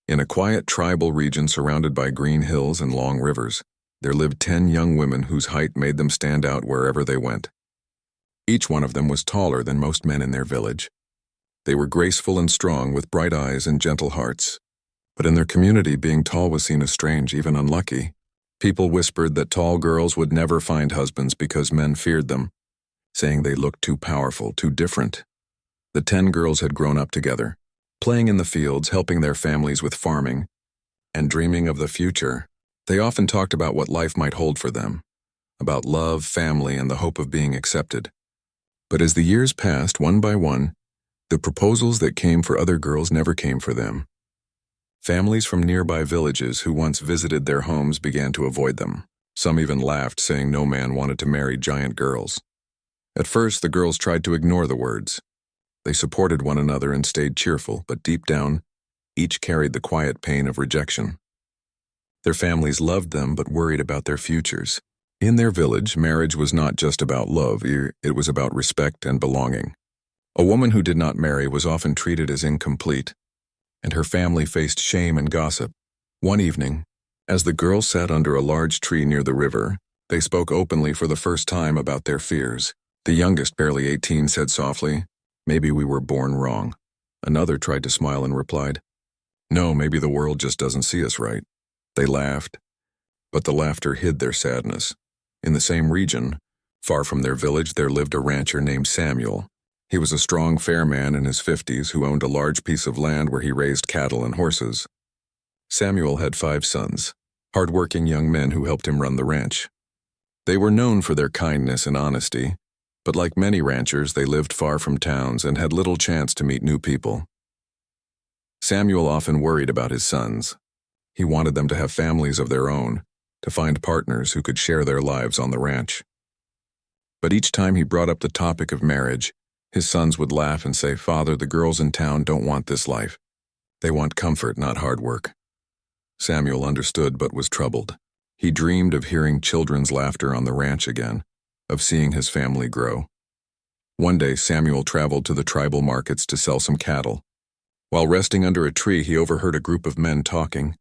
In a quiet tribal region surrounded by green hills and long rivers, there lived 10 young women whose height made them stand out wherever they went. Each one of them was taller than most men in their village. They were graceful and strong with bright eyes and gentle hearts. But in their community, being tall was seen as strange, even unlucky. People whispered that tall girls would never find husbands because men feared them, saying they looked too powerful, too different. The 10 girls had grown up together, playing in the fields, helping their families with farming, and dreaming of the future. They often talked about what life might hold for them, about love, family, and the hope of being accepted. But as the years passed, one by one, the proposals that came for other girls never came for them. Families from nearby villages who once visited their homes began to avoid them. Some even laughed, saying no man wanted to marry giant girls. At first, the girls tried to ignore the words. They supported one another and stayed cheerful, but deep down, each carried the quiet pain of rejection. Their families loved them but worried about their futures. In their village, marriage was not just about love, it was about respect and belonging. A woman who did not marry was often treated as incomplete, and her family faced shame and gossip. One evening, as the girls sat under a large tree near the river, they spoke openly for the first time about their fears. The youngest, barely 18, said softly, "Maybe we were born wrong." Another tried to smile and replied, "No, maybe the world just doesn't see us right." They laughed, but the laughter hid their sadness. In the same region, far from their village, there lived a rancher named Samuel. He was a strong, fair man in his 50s who owned a large piece of land where he raised cattle and horses. Samuel had 5 sons, hard-working young men who helped him run the ranch. They were known for their kindness and honesty, but like many ranchers, they lived far from towns and had little chance to meet new people. Samuel often worried about his sons. He wanted them to have families of their own, to find partners who could share their lives on the ranch. But each time he brought up the topic of marriage, his sons would laugh and say, "Father, the girls in town don't want this life. They want comfort, not hard work." Samuel understood but was troubled. He dreamed of hearing children's laughter on the ranch again, of seeing his family grow. One day, Samuel traveled to the tribal markets to sell some cattle. While resting under a tree, he overheard a group of men talking.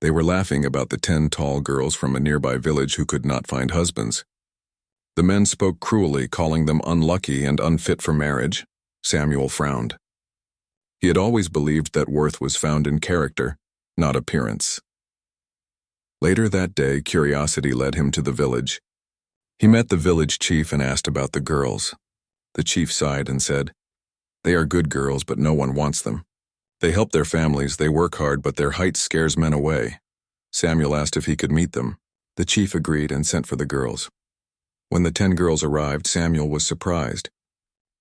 They were laughing about the 10 tall girls from a nearby village who could not find husbands. The men spoke cruelly, calling them unlucky and unfit for marriage. Samuel frowned. He had always believed that worth was found in character, not appearance. Later that day, curiosity led him to the village. He met the village chief and asked about the girls. The chief sighed and said, "They are good girls, but no one wants them. They help their families, they work hard, but their height scares men away." Samuel asked if he could meet them. The chief agreed and sent for the girls. When the 10 girls arrived, Samuel was surprised.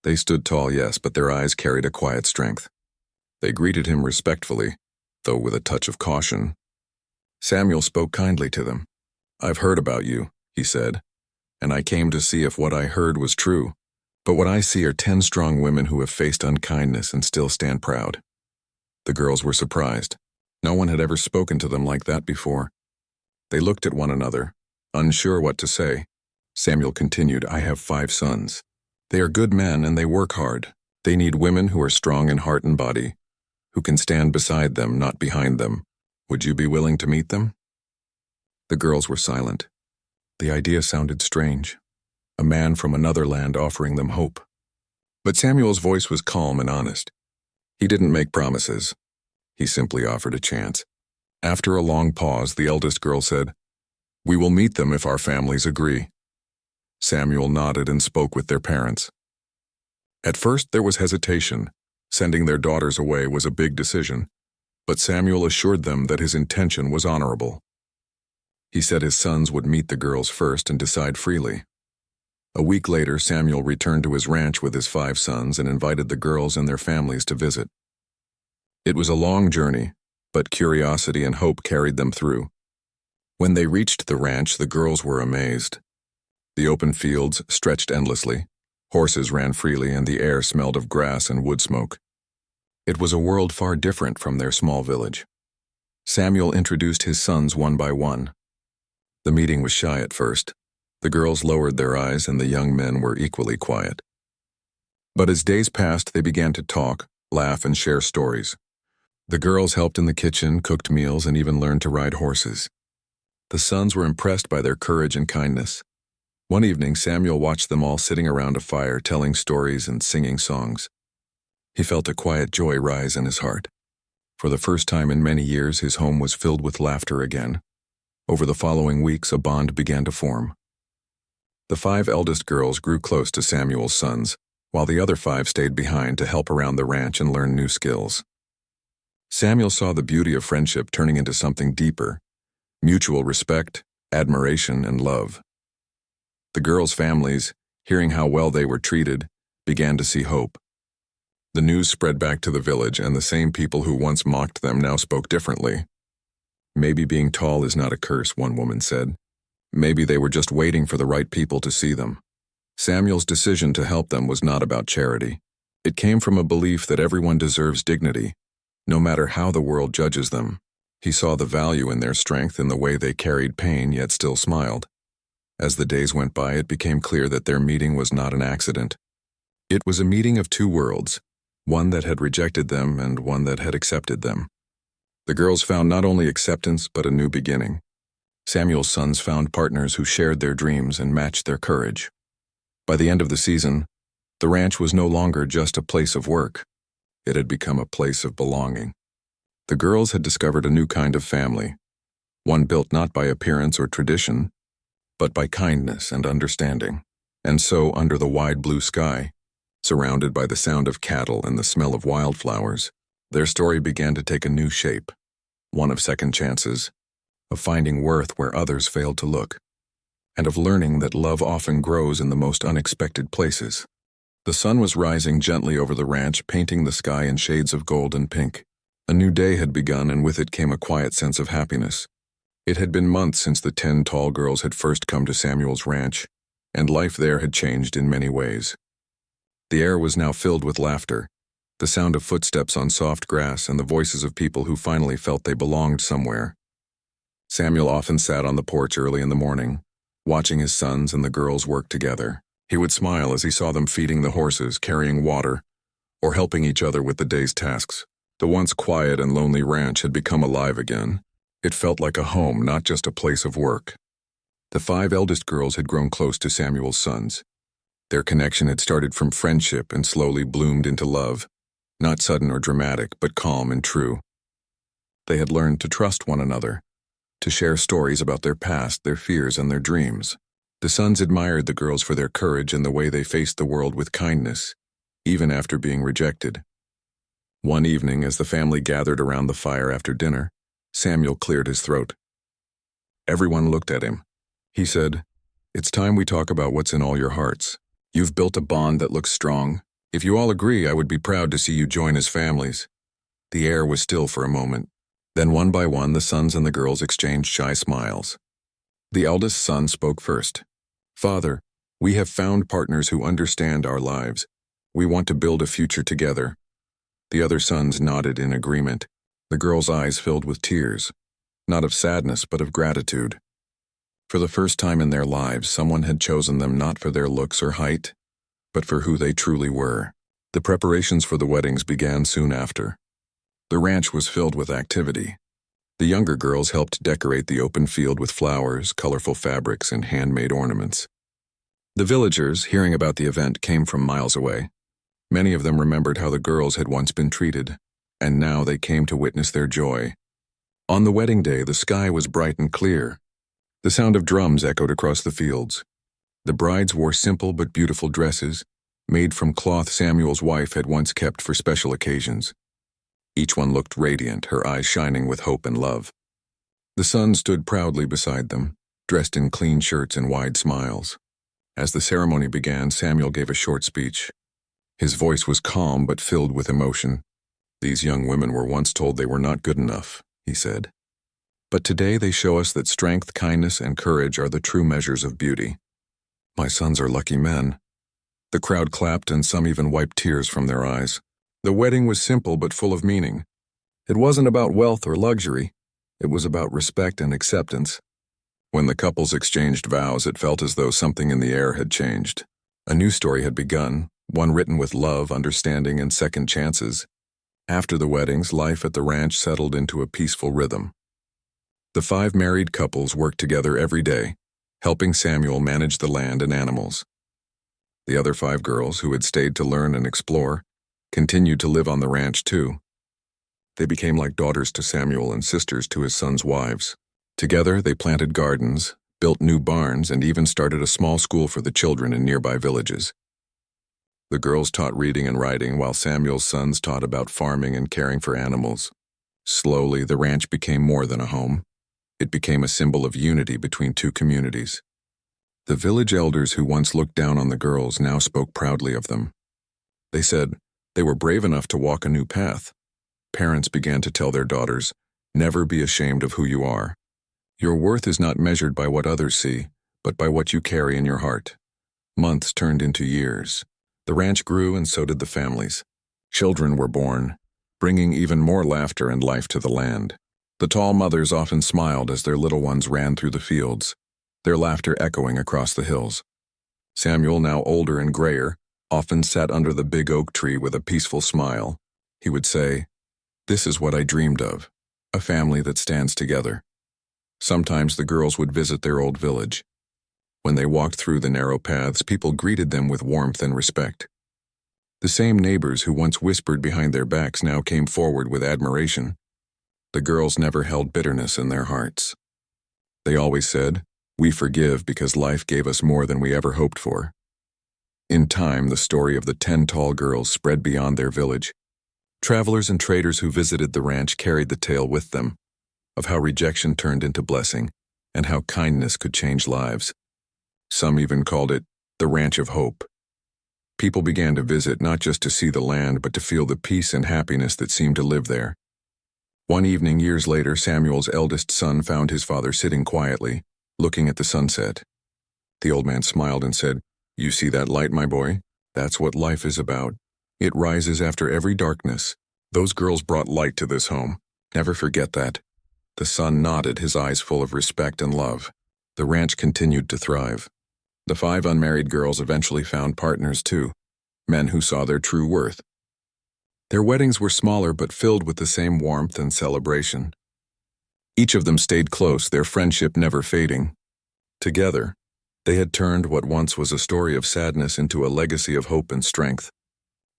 They stood tall, yes, but their eyes carried a quiet strength. They greeted him respectfully, though with a touch of caution. Samuel spoke kindly to them. "I've heard about you," he said, "and I came to see if what I heard was true. But what I see are 10 strong women who have faced unkindness and still stand proud." The girls were surprised. No one had ever spoken to them like that before. They looked at one another, unsure what to say. Samuel continued, "I have 5 sons. They are good men and they work hard. They need women who are strong in heart and body, who can stand beside them, not behind them. Would you be willing to meet them?" The girls were silent. The idea sounded strange. A man from another land offering them hope. But Samuel's voice was calm and honest. He didn't make promises. He simply offered a chance. After a long pause, the eldest girl said, "We will meet them if our families agree." Samuel nodded and spoke with their parents. At first, there was hesitation. Sending their daughters away was a big decision, but Samuel assured them that his intention was honorable. He said his sons would meet the girls first and decide freely. A week later, Samuel returned to his ranch with his 5 sons and invited the girls and their families to visit. It was a long journey, but curiosity and hope carried them through. When they reached the ranch, the girls were amazed. The open fields stretched endlessly, horses ran freely, and the air smelled of grass and wood smoke. It was a world far different from their small village. Samuel introduced his sons one by one. The meeting was shy at first. The girls lowered their eyes and the young men were equally quiet. But as days passed, they began to talk, laugh, and share stories. The girls helped in the kitchen, cooked meals, and even learned to ride horses. The sons were impressed by their courage and kindness. One evening, Samuel watched them all sitting around a fire, telling stories and singing songs. He felt a quiet joy rise in his heart. For the first time in many years, his home was filled with laughter again. Over the following weeks, a bond began to form. The 5 eldest girls grew close to Samuel's sons, while the other 5 stayed behind to help around the ranch and learn new skills. Samuel saw the beauty of friendship turning into something deeper: mutual respect, admiration, and love. The girls' families, hearing how well they were treated, began to see hope. The news spread back to the village, and the same people who once mocked them now spoke differently. "Maybe being tall is not a curse," one woman said. "Maybe they were just waiting for the right people to see them." Samuel's decision to help them was not about charity. It came from a belief that everyone deserves dignity, no matter how the world judges them. He saw the value in their strength, in the way they carried pain yet still smiled. As the days went by, it became clear that their meeting was not an accident. It was a meeting of 2 worlds, one that had rejected them and one that had accepted them. The girls found not only acceptance but a new beginning. Samuel's sons found partners who shared their dreams and matched their courage. By the end of the season, the ranch was no longer just a place of work. It had become a place of belonging. The girls had discovered a new kind of family, one built not by appearance or tradition, but by kindness and understanding. And so, under the wide blue sky, surrounded by the sound of cattle and the smell of wildflowers, their story began to take a new shape, one of second chances, of finding worth where others failed to look, and of learning that love often grows in the most unexpected places. The sun was rising gently over the ranch, painting the sky in shades of gold and pink. A new day had begun, and with it came a quiet sense of happiness. It had been months since the 10 tall girls had first come to Samuel's ranch, and life there had changed in many ways. The air was now filled with laughter, the sound of footsteps on soft grass, and the voices of people who finally felt they belonged somewhere. Samuel often sat on the porch early in the morning, watching his sons and the girls work together. He would smile as he saw them feeding the horses, carrying water, or helping each other with the day's tasks. The once quiet and lonely ranch had become alive again. It felt like a home, not just a place of work. The 5 eldest girls had grown close to Samuel's sons. Their connection had started from friendship and slowly bloomed into love, not sudden or dramatic, but calm and true. They had learned to trust one another, to share stories about their past, their fears, and their dreams. The sons admired the girls for their courage and the way they faced the world with kindness, even after being rejected. One evening, as the family gathered around the fire after dinner, Samuel cleared his throat. Everyone looked at him. He said, "It's time we talk about what's in all your hearts. You've built a bond that looks strong. If you all agree, I would be proud to see you join as families." The air was still for a moment. Then one by one, the sons and the girls exchanged shy smiles. The eldest son spoke first. "Father, we have found partners who understand our lives. We want to build a future together." The other sons nodded in agreement. The girls' eyes filled with tears, not of sadness but of gratitude. For the first time in their lives, someone had chosen them not for their looks or height, but for who they truly were. The preparations for the weddings began soon after. The ranch was filled with activity. The younger girls helped decorate the open field with flowers, colorful fabrics, and handmade ornaments. The villagers, hearing about the event, came from miles away. Many of them remembered how the girls had once been treated, and now they came to witness their joy. On the wedding day, the sky was bright and clear. The sound of drums echoed across the fields. The brides wore simple but beautiful dresses, made from cloth Samuel's wife had once kept for special occasions. Each one looked radiant, her eyes shining with hope and love. The sons stood proudly beside them, dressed in clean shirts and wide smiles. As the ceremony began, Samuel gave a short speech. His voice was calm but filled with emotion. "These young women were once told they were not good enough," he said. "But today they show us that strength, kindness, and courage are the true measures of beauty. My sons are lucky men." The crowd clapped, and some even wiped tears from their eyes. The wedding was simple but full of meaning. It wasn't about wealth or luxury. It was about respect and acceptance. When the couples exchanged vows, it felt as though something in the air had changed. A new story had begun, one written with love, understanding, and second chances. After the weddings, life at the ranch settled into a peaceful rhythm. The 5 married couples worked together every day, helping Samuel manage the land and animals. The other 5 girls, who had stayed to learn and explore, continued to live on the ranch too. They became like daughters to Samuel and sisters to his sons' wives. Together, they planted gardens, built new barns, and even started a small school for the children in nearby villages. The girls taught reading and writing, while Samuel's sons taught about farming and caring for animals. Slowly, the ranch became more than a home. It became a symbol of unity between 2 communities. The village elders who once looked down on the girls now spoke proudly of them. They said they were brave enough to walk a new path. Parents began to tell their daughters, "Never be ashamed of who you are. Your worth is not measured by what others see, but by what you carry in your heart." Months turned into years. The ranch grew, and so did the families. Children were born, bringing even more laughter and life to the land. The tall mothers often smiled as their little ones ran through the fields, their laughter echoing across the hills. Samuel, now older and grayer, often sat under the big oak tree with a peaceful smile. He would say, "This is what I dreamed of, a family that stands together." Sometimes the girls would visit their old village. When they walked through the narrow paths, people greeted them with warmth and respect. The same neighbors who once whispered behind their backs now came forward with admiration. The girls never held bitterness in their hearts. They always said, "We forgive because life gave us more than we ever hoped for." In time, the story of the 10 tall girls spread beyond their village. Travelers and traders who visited the ranch carried the tale with them, of how rejection turned into blessing, and how kindness could change lives. Some even called it the Ranch of Hope. People began to visit not just to see the land, but to feel the peace and happiness that seemed to live there. One evening, years later, Samuel's eldest son found his father sitting quietly, looking at the sunset. The old man smiled and said, "You see that light, my boy? That's what life is about. It rises after every darkness. Those girls brought light to this home. Never forget that." The son nodded, his eyes full of respect and love. The ranch continued to thrive. The 5 unmarried girls eventually found partners too, men who saw their true worth. Their weddings were smaller but filled with the same warmth and celebration. Each of them stayed close, their friendship never fading. Together, they had turned what once was a story of sadness into a legacy of hope and strength.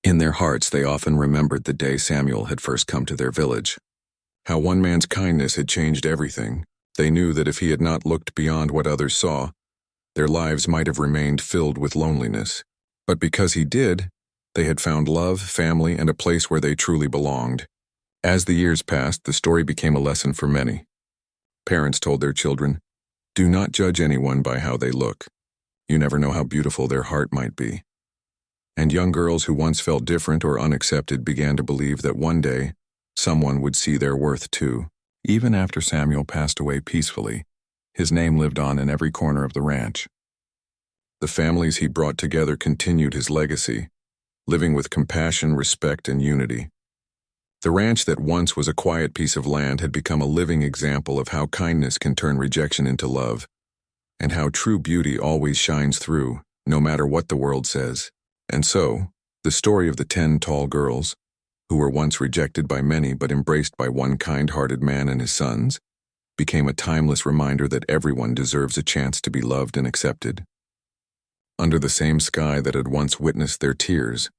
In their hearts, they often remembered the day Samuel had first come to their village. How one man's kindness had changed everything. They knew that if he had not looked beyond what others saw, their lives might have remained filled with loneliness. But because he did, they had found love, family, and a place where they truly belonged. As the years passed, the story became a lesson for many. Parents told their children, "Do not judge anyone by how they look. You never know how beautiful their heart might be." And young girls who once felt different or unaccepted began to believe that one day, someone would see their worth too. Even after Samuel passed away peacefully, his name lived on in every corner of the ranch. The families he brought together continued his legacy, living with compassion, respect, and unity. The ranch that once was a quiet piece of land had become a living example of how kindness can turn rejection into love, and how true beauty always shines through, no matter what the world says. And so, the story of the 10 tall girls, who were once rejected by many but embraced by one kind-hearted man and his sons, became a timeless reminder that everyone deserves a chance to be loved and accepted. Under the same sky that had once witnessed their tears,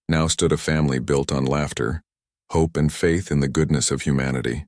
now stood a family built on laughter, hope, and faith in the goodness of humanity.